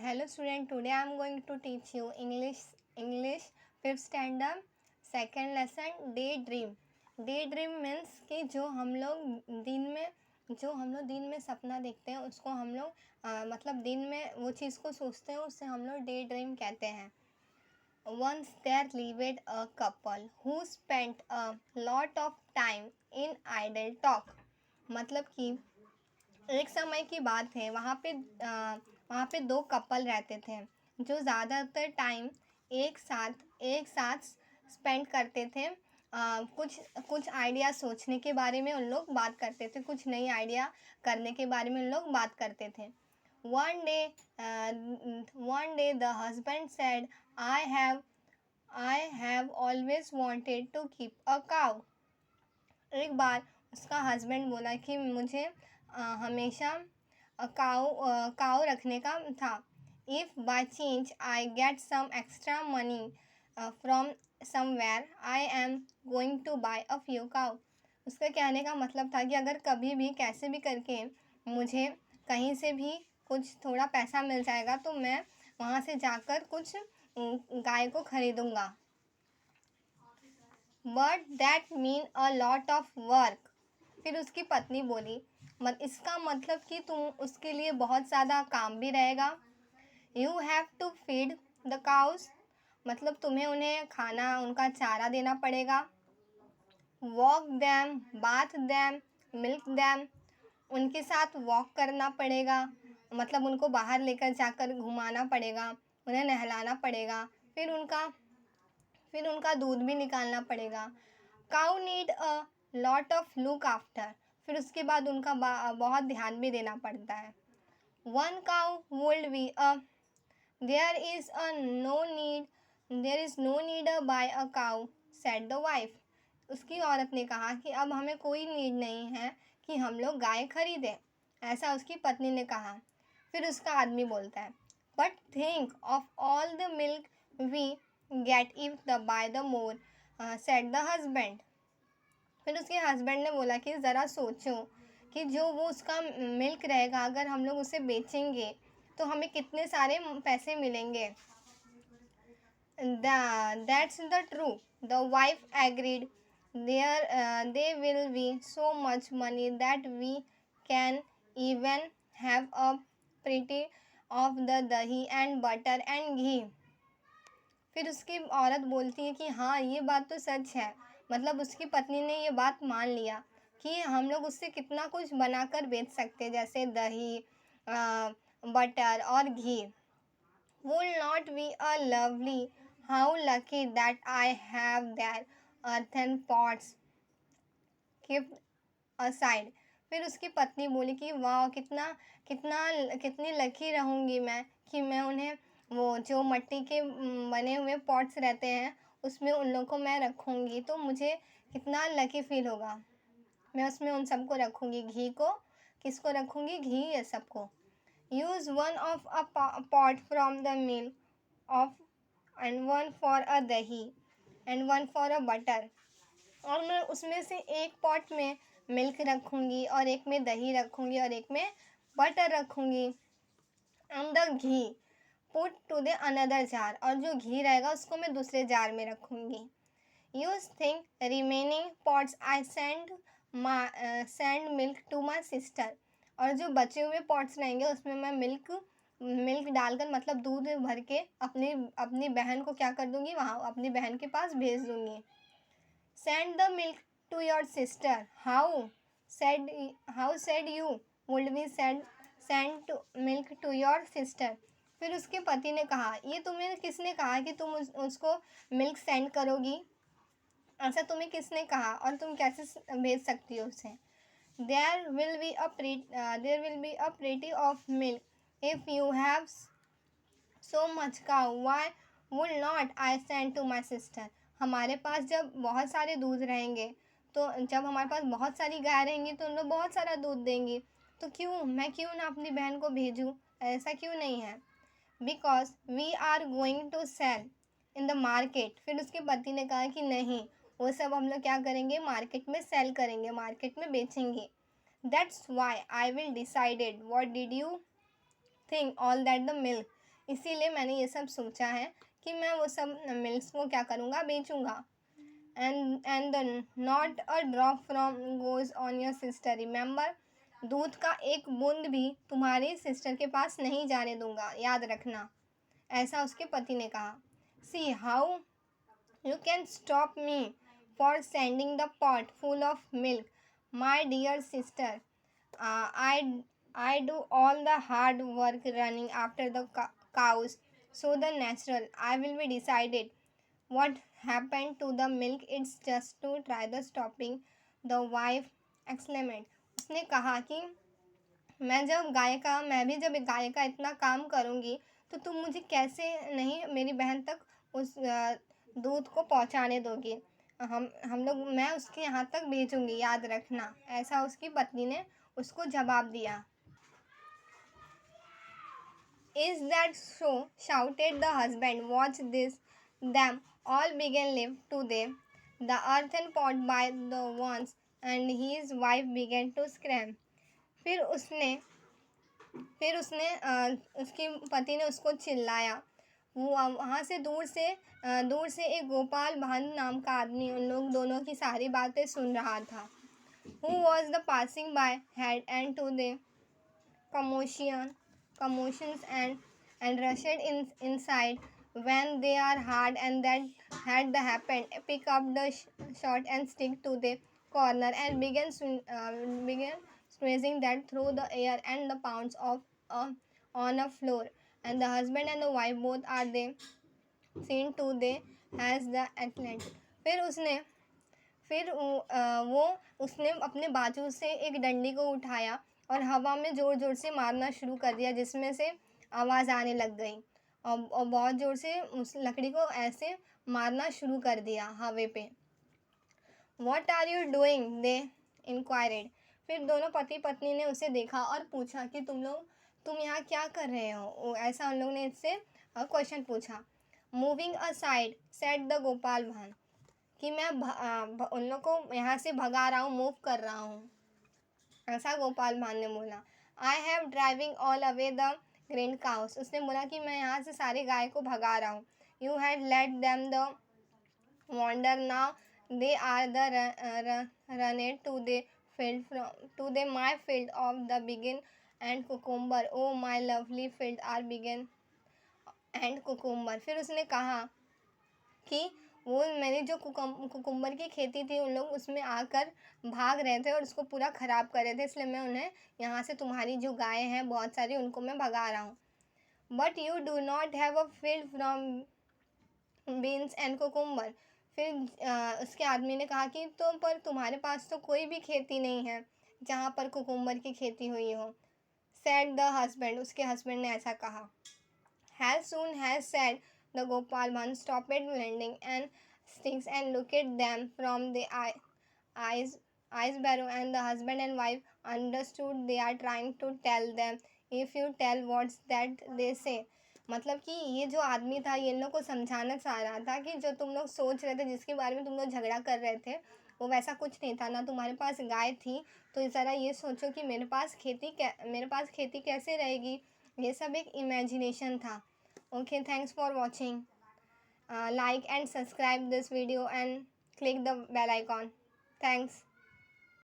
Hello student, today I am going to teach you English 5th standard second lesson daydream. Daydream means कि जो हम लोग दिन में सपना देखते हैं उसको हम लोग मतलब दिन में वो चीज़ को सोचते हैं उससे हम लोग daydream कहते हैं. Once there lived a couple who spent a lot of time in idle talk. मतलब कि एक समय की बात है, वहाँ पे दो कपल रहते थे जो ज़्यादातर टाइम एक साथ स्पेंड करते थे. कुछ आइडिया सोचने के बारे में उन लोग बात करते थे, कुछ नई आइडिया करने के बारे में उन लोग बात करते थे. One day the husband said, I have always wanted to keep a cow. एक बार उसका हस्बैंड बोला कि मुझे हमेशा काऊ रखने का था. If by chance I get some extra money from somewhere I am going to buy a few cow. उसका कहने का मतलब था कि अगर कभी भी कैसे भी करके मुझे कहीं से भी कुछ थोड़ा पैसा मिल जाएगा तो मैं वहाँ से जाकर कुछ गाय को खरीदूँगा. But that mean a lot of work. फिर उसकी पत्नी बोली इसका मतलब कि तुम उसके लिए बहुत ज़्यादा काम भी रहेगा. You have to feed the cows. मतलब तुम्हें उन्हें खाना उनका चारा देना पड़ेगा. Walk them, bath them, milk them. उनके साथ वॉक करना पड़ेगा, मतलब उनको बाहर लेकर जाकर घुमाना पड़ेगा, उन्हें नहलाना पड़ेगा, फिर उनका दूध भी निकालना पड़ेगा. Cow need a lot of look after. फिर उसके बाद उनका बहुत ध्यान भी देना पड़ता है. One cow would be a there is no need buy a cow said the wife. उसकी औरत ने कहा कि अब हमें कोई नीड नहीं है कि हम लोग गाय खरीदें, ऐसा उसकी पत्नी ने कहा. फिर उसका आदमी बोलता है but think of all the milk we get if the buy the more said the husband. फिर उसके हस्बैंड ने बोला कि ज़रा सोचो कि जो वो उसका मिल्क रहेगा अगर हम लोग उसे बेचेंगे तो हमें कितने सारे पैसे मिलेंगे. That's the true. The wife agreed. They will be so much money that we can even have a pretty of the dahi and butter and ghee. फिर उसकी औरत बोलती है कि हाँ ये बात तो सच है. मतलब उसकी पत्नी ने ये बात मान लिया कि हम लोग उससे कितना कुछ बनाकर बेच सकते हैं, जैसे दही, बटर और घी. Would not be a lovely? How lucky that I have their earthen pots kept aside. फिर उसकी पत्नी बोली कि वाह कितनी लकी रहूँगी मैं कि मैं उन्हें वो जो मट्टी के बने हुए पॉट्स रहते हैं उसमें उन लोगों को मैं रखूँगी तो मुझे कितना लकी फील होगा. मैं उसमें उन सबको रखूँगी. घी को किसको रखूँगी? घी ये सबको. Use one of a pot from the milk of and one for a dahi and one for a butter. और मैं उसमें से एक पॉट में मिल्क रखूँगी और एक में दही रखूँगी और एक में बटर रखूँगी. and the ghee put to the another jar. और जो घी रहेगा उसको मैं दूसरे जार में रखूँगी. Use think remaining pots I send milk to my sister. और जो बचे हुए पॉट्स रहेंगे उसमें मैं मिल्क डालकर मतलब दूध भर के अपनी बहन को क्या कर दूँगी, वहाँ अपनी बहन के पास भेज दूँगी. Send the milk to your sister. How said you would we send milk to your sister. फिर उसके पति ने कहा ये तुम्हें किसने कहा कि तुम उसको मिल्क सेंड करोगी, ऐसा तुम्हें किसने कहा और तुम कैसे भेज सकती हो उसे. There will be a pretty of milk if you have so much cow. Why would not I send to my sister? हमारे पास जब बहुत सारे दूध रहेंगे तो जब हमारे पास बहुत सारी गाय रहेंगी तो उन लोग बहुत सारा दूध देंगी, तो मैं क्यों ना अपनी बहन को भेजूँ, ऐसा क्यों नहीं है. Because we are going to sell in the market. फिर उसके पति ने कहा कि नहीं, वो सब हम लोग क्या करेंगे, मार्केट में सेल करेंगे, मार्केट में बेचेंगे. That's why I will decided. What did you think all that the milk? इसीलिए मैंने ये सब सोचा है कि मैं वो सब मिल्क्स को क्या करूँगा, बेचूँगा। And then not a drop from goes on your sister, remember, दूध का एक बूंद भी तुम्हारी सिस्टर के पास नहीं जाने दूंगा, याद रखना, ऐसा उसके पति ने कहा। See how you can stop me for sending the pot full of milk, my dear sister. I do all the hard work running after the cows, so the natural I will be decided what happened to the milk. It's just to try the stopping, the wife exclaimed. उसने कहा कि मैं भी जब गाय का इतना काम करूँगी तो तुम मुझे कैसे नहीं मेरी बहन तक उस दूध को पहुँचाने दोगी। हम लोग मैं उसके यहाँ तक भेजूँगी, याद रखना, ऐसा उसकी पत्नी ने उसको जवाब दिया। Is that so? Shouted the husband. Watch this. Them all began live today. The earthen pot by the once, and his wife began to scream. फिर उसने उसकी पति ने उसको चिल्लाया। वो वहाँ से दूर से एक गोपाल भान नाम का आदमी उन लोग दोनों की सारी बातें सुन रहा था। Who was the passing by had and to the commotions and rushed inside when they are hard and that had happened. Pick up the shot and stick to the corner and began swinging that through the air and the pounds of on a floor. And the husband and the wife both are they seen to they as the Atlantic. फिर वो उसने अपने बाजू से एक डंडी को उठाया और हवा में ज़ोर ज़ोर से मारना शुरू कर दिया, जिसमें से आवाज़ आने लग गई और बहुत ज़ोर से उस लकड़ी को ऐसे मारना शुरू कर दिया हवे पे। What are you doing? They inquired. फिर दोनों पति पत्नी ने उसे देखा और पूछा कि तुम यहाँ क्या कर रहे हो, ऐसा उन लोगों ने इससे क्वेश्चन पूछा। Moving aside, said the Gopal भान, कि मैं उन लोग को यहाँ से भगा रहा हूँ, मूव कर रहा हूँ, ऐसा गोपाल भान ने बोला। I have driving all away the grain cows, उसने बोला कि मैं यहाँ से सारे गाय को भगा रहा हूँ। You had let them the wander, now they are the ran to the field from to the my field of the begin and cucumber, oh my lovely field are begin and cucumber. फिर उसने कहा कि वो मेरी जो cucumber की खेती थी उन लोग उसमें आकर भाग रहे थे और उसको पूरा ख़राब कर रहे थे, इसलिए मैं उन्हें यहाँ से तुम्हारी जो गाय हैं बहुत सारी उनको मैं भगा रहा हूँ। But you do not have a field from beans and cucumber. फिर उसके आदमी ने कहा कि तो पर तुम्हारे पास तो कोई भी खेती नहीं है जहाँ पर कुकुम्बर की खेती हुई हो। सैड द हस्बैंड, उसके हस्बैंड ने ऐसा कहा। Has soon has sad the Gopal man stopped blending and sticks and looked at them from the eyes barrow, and the husband and wife understood they are trying to tell them, if you tell what's that they say। मतलब कि ये जो आदमी था ये इन लोग को समझाना चाह रहा था कि जो तुम लोग सोच रहे थे, जिसके बारे में तुम लोग झगड़ा कर रहे थे, वो वैसा कुछ नहीं था ना। तुम्हारे पास गाय थी तो ज़रा ये सोचो कि मेरे पास खेती कैसे रहेगी। ये सब एक इमेजिनेशन था। Okay, thanks for watching. Like and subscribe this video and click the bell icon. Thanks.